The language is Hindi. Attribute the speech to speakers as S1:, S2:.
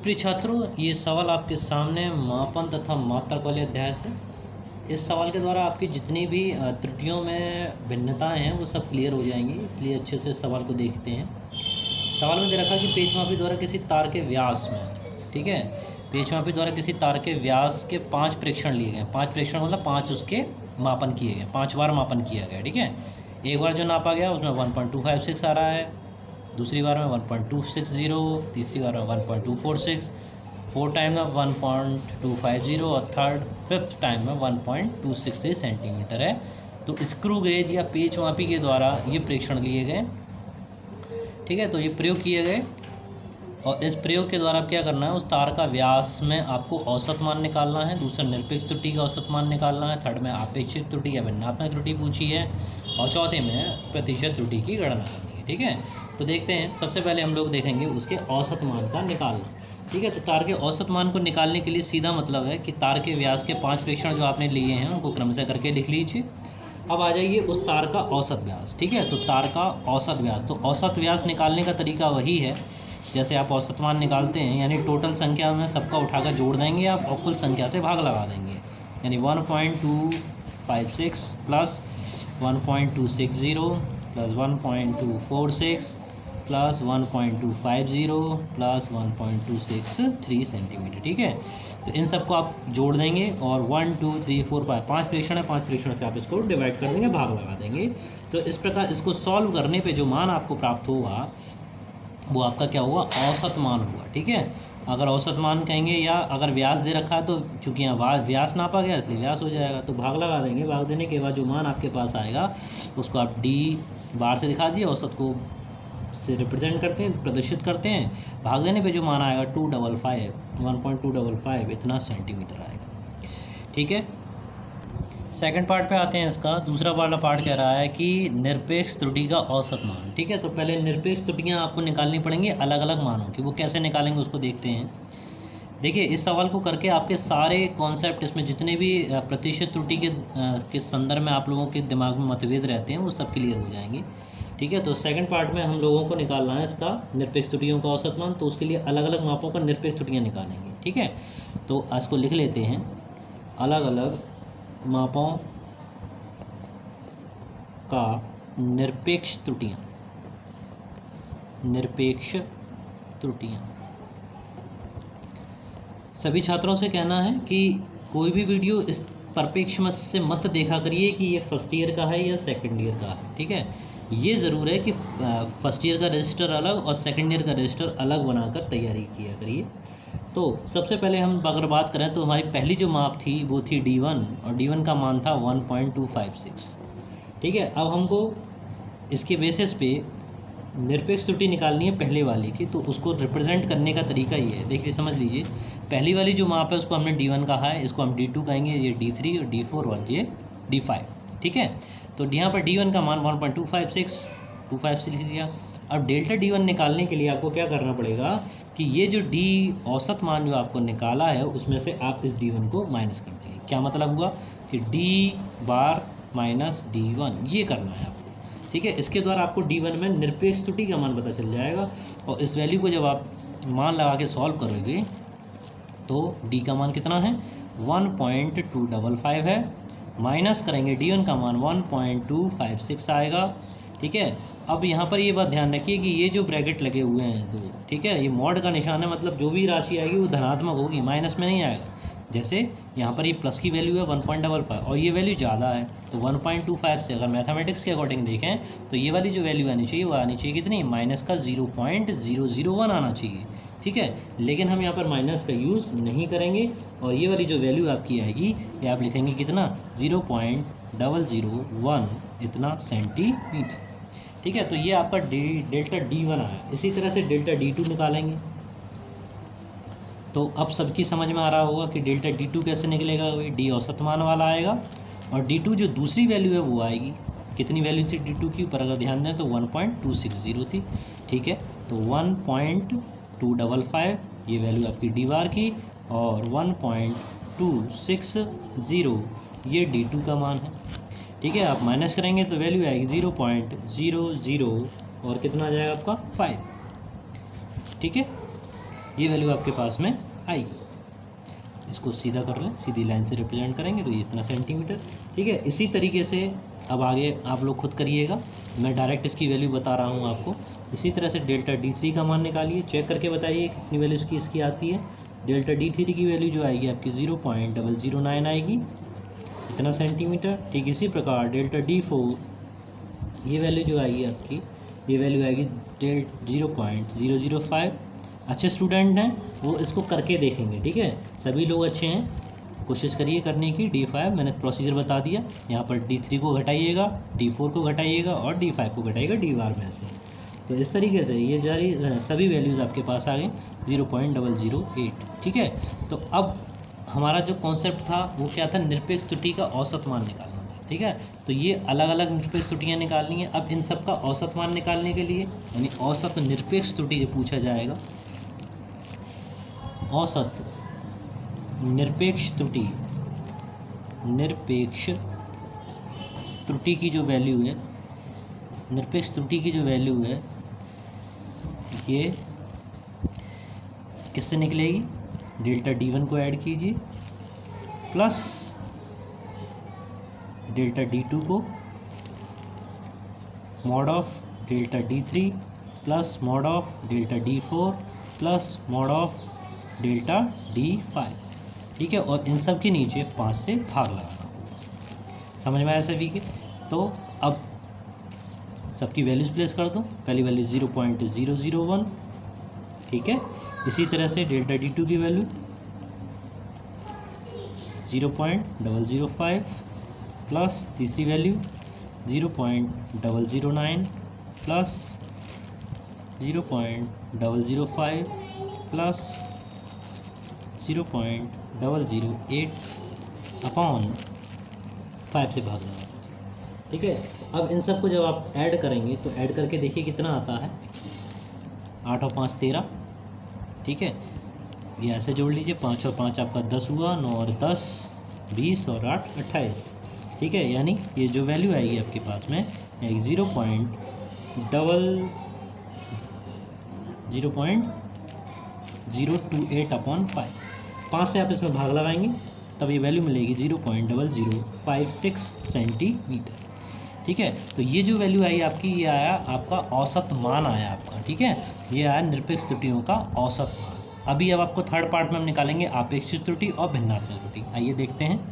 S1: प्रिय छात्रों, ये सवाल आपके सामने मापन तथा मात्रक वाले अध्याय से। इस सवाल के द्वारा आपकी जितनी भी त्रुटियों में भिन्नताएं हैं वो सब क्लियर हो जाएंगी, इसलिए अच्छे से सवाल को देखते हैं। सवाल में दे रखा कि पेचमापी द्वारा किसी तार के व्यास में, ठीक है, पेचमापी द्वारा किसी तार के व्यास के 5 प्रेक्षण लिए गए। 5 प्रेक्षण मतलब 5 उसके मापन किए गए, 5 बार मापन किया गया, ठीक है। एक बार जो नापा गया उसमें 1.256 आ रहा है, दूसरी बार में 1.260, तीसरी बार में 1.246, 4 टाइम में 1.250 और फिफ्थ टाइम में 1.263 सेंटीमीटर है। तो स्क्रू गेज या पेच मापी के द्वारा ये प्रेक्षण लिए गए, ठीक है। तो ये प्रयोग किए गए और इस प्रयोग के द्वारा क्या करना है, उस तार का व्यास में आपको औसत मान निकालना है, दूसरा निरपेक्ष त्रुटि का औसत मान निकालना है, थर्ड में आपेक्षिक त्रुटि या भिन्नात्मक त्रुटि पूछी है और चौथे में प्रतिशत त्रुटि की गणना करनी है, ठीक है। तो देखते हैं, सबसे पहले हम लोग देखेंगे उसके औसत मान का निकालना, ठीक है। तो तार के औसत मान को निकालने के लिए सीधा मतलब है कि तार के व्यास के 5 प्रेक्षण जो आपने लिए हैं उनको क्रमशः करके लिख लीजिए। अब आ जाइए उस तार का औसत व्यास, ठीक है। तो तार का औसत व्यास, तो औसत व्यास निकालने का तरीका वही है जैसे आप औसत मान निकालते हैं, यानी टोटल संख्या में सबका उठाकर जोड़ देंगे आप और कुल संख्या से भाग लगा देंगे, यानी 1.256 plus 1.260 plus 1.246 plus 1.250 plus 1.263 centimetre, ठीक है। तो इन सबको आप जोड़ देंगे और 1 2 3 4 5 प्रेक्षण है, 5 प्रेक्षण से आप इसको डिवाइड कर देंगे, भाग लगा देंगे। तो इस प्रकार इसको सॉल्व करने पे जो मान आपको प्राप्त होगा वो आपका क्या हुआ, औसत मान हुआ, ठीक है। अगर औसत मान कहेंगे या अगर व्यास दे रखा है तो चूँकि यहाँ व्यास नापा गया इसलिए व्यास हो जाएगा, तो भाग लगा देंगे। भाग देने के बाद जो मान आपके पास आएगा उसको आप डी बार से दिखा दिए, औसत को से रिप्रेजेंट करते हैं, प्रदर्शित करते हैं। भाग देने पे जो मान आएगा 1.255 इतना सेंटीमीटर आएगा, ठीक है। सेकंड पार्ट पे आते हैं। इसका दूसरा वाला पार्ट कह रहा है कि निरपेक्ष त्रुटि का औसत मान, ठीक है। तो पहले निरपेक्ष त्रुटियाँ आपको निकालनी पड़ेंगी अलग अलग मानों की, वो कैसे निकालेंगे उसको देखते हैं। देखिए, इस सवाल को करके आपके सारे कॉन्सेप्ट, इसमें जितने भी प्रतिशत त्रुटि के संदर्भ में आप लोगों के दिमाग में मतभेद रहते हैं वो सब क्लियर हो जाएंगे, ठीक है। तो सेकंड पार्ट में हम लोगों को निकालना है इसका निरपेक्ष त्रुटियों का औसत मान, तो उसके लिए अलग अलग मापों पर निरपेक्ष त्रुटियाँ निकालेंगे, ठीक है। तो इसको लिख लेते हैं, अलग अलग मापों का निरपेक्ष त्रुटियाँ, निरपेक्ष त्रुटियाँ। सभी छात्रों से कहना है कि कोई भी वीडियो इस परिप्रेक्ष्य से मत देखा करिए कि ये फर्स्ट ईयर का है या सेकंड ईयर का है, ठीक है। ये ज़रूर है कि फर्स्ट ईयर का रजिस्टर अलग और सेकंड ईयर का रजिस्टर अलग बनाकर तैयारी किया करिए। तो सबसे पहले हम अगर बात करें तो हमारी पहली जो माप थी वो थी D1 और D1 का मान था 1.256, ठीक है। अब हमको इसके बेसिस पे निरपेक्ष त्रुटि निकालनी है, पहले वाली की, तो उसको रिप्रेजेंट करने का तरीका ये है। देखिए, समझ लीजिए, पहली वाली जो माप है उसको हमने D1 कहा है, इसको हम D2 कहेंगे, ये D3 और D4 और ये D5, ठीक है। तो यहाँ पर D1 का मान 1.256 लिख दिया। अब डेल्टा D1 निकालने के लिए आपको क्या करना पड़ेगा कि ये जो D औसत मान जो आपको निकाला है उसमें से आप इस D1 को माइनस कर देंगे। क्या मतलब हुआ कि D बार माइनस D1, ये करना है आपको, ठीक है। इसके द्वारा आपको D1 में निरपेक्ष त्रुटि का मान पता चल जाएगा और इस वैल्यू को जब आप मान लगा के सॉल्व करोगे तो D का मान कितना है, 1.255 है, माइनस करेंगे D1 का मान 1.256 आएगा, ठीक है। अब यहाँ पर ये बात ध्यान रखिए कि ये जो ब्रैकेट लगे हुए हैं दो, ठीक है, ये मॉड का निशान है, मतलब जो भी राशि आएगी वो धनात्मक होगी, माइनस में नहीं आएगा। जैसे यहाँ पर ये प्लस की वैल्यू है 1.55 और ये वैल्यू ज़्यादा है, तो 1.25 से अगर मैथमेटिक्स के अकॉर्डिंग देखें तो ये वाली जो वैल्यू आनी चाहिए वो आनी चाहिए कितनी, माइनस का 0.001 आना चाहिए, ठीक है। लेकिन हम यहाँ पर माइनस का यूज़ नहीं करेंगे और ये वाली जो वैल्यू आपकी आएगी ये आप लिखेंगे कितना, 0.001 इतना सेंटीमीटर, ठीक है। तो ये आपका डेल्टा D1 आया। इसी तरह से डेल्टा D2 निकालेंगे। तो अब सबकी समझ में आ रहा होगा कि डेल्टा D2 कैसे निकलेगा, वही D औसत मान वाला आएगा और D2 जो दूसरी वैल्यू है वो आएगी, कितनी वैल्यू थी D2 की ऊपर अगर ध्यान दें तो 1.260 थी, ठीक है। तो 1.255 ये वैल्यू आपकी D बार की और 1.260 ये D2 का मान है, ठीक है। आप माइनस करेंगे तो वैल्यू आएगी 0.00 और कितना आ जाएगा आपका 5, ठीक है। ये वैल्यू आपके पास में आई। इसको सीधा कर लें, सीधी लाइन से रिप्रेजेंट करेंगे तो ये इतना सेंटीमीटर। ठीक है, इसी तरीके से अब आगे आप लोग खुद करिएगा, मैं डायरेक्ट इसकी वैल्यू बता रहा हूँ आपको। इसी तरह से डेल्टा D3 का मान निकालिए, चेक करके बताइए कितनी वैल्यू इसकी आती है। डेल्टा D3 की वैल्यू जो आएगी आपकी 0.009 आएगी, इतना सेंटीमीटर। ठीक इसी प्रकार डेल्टा D4 ये वैल्यू जो आएगी आपकी, ये वैल्यू आएगी 0.005। अच्छे स्टूडेंट हैं वो इसको करके देखेंगे। ठीक है, सभी लोग अच्छे हैं, कोशिश करिए करने की। D5 मैंने प्रोसीजर बता दिया, यहाँ पर D3 को घटाइएगा, D4 को घटाइएगा और D5 को घटाइएगा D बार में से। तो इस तरीके से ये जारी सभी वैल्यूज़ आपके पास आ गई 0.008। ठीक है, तो अब हमारा जो कॉन्सेप्ट था वो क्या था, निरपेक्ष त्रुटि का औसत मान निकालना था। ठीक है, तो ये अलग अलग निरपेक्ष त्रुटियाँ निकालनी है। अब इन सब का औसत मान निकालने के लिए, यानी औसत निरपेक्ष त्रुटि जो पूछा जाएगा, औसत निरपेक्ष त्रुटि, निरपेक्ष त्रुटि की जो वैल्यू है, निरपेक्ष त्रुटि की जो वैल्यू है ये किससे निकलेगी, डेल्टा D1 को ऐड कीजिए प्लस डेल्टा D2 को, mod of delta D3 plus mod of delta D4 plus mod of delta D5। ठीक है, और इन सब के नीचे 5 से भाग लगाना होगा। समझ में आया सभी के? तो अब सबकी वैल्यूज प्लेस कर दो। पहली वैल्यू 0.001। ठीक है, इसी तरह से डेल्टा D2 की वैल्यू 0.005 प्लस तीसरी वैल्यू 0.009 प्लस 0.005 प्लस 0.008 अपॉन 5 से भाग लगा। ठीक है, अब इन सब को जब आप ऐड करेंगे तो ऐड करके देखिए कितना आता है। 8 और 5 13। ठीक है, ये ऐसे जोड़ लीजिए, 5 और 5 आपका 10 हुआ, 9 और 10 20 और 8 28। ठीक है, यानी ये जो वैल्यू आएगी आपके पास में 0.028 अपॉन 5 से आप इसमें भाग लगाएंगे तब ये वैल्यू मिलेगी 0.0056 सेंटीमीटर। ठीक है, तो ये जो वैल्यू आई आपकी, ये आया आपका औसत मान आया आपका। ठीक है, ये आया निरपेक्ष त्रुटियों का औसत मान। अभी अब आपको थर्ड पार्ट में हम निकालेंगे आपेक्षिक त्रुटि और भिन्नात्मक त्रुटि। आइए देखते हैं।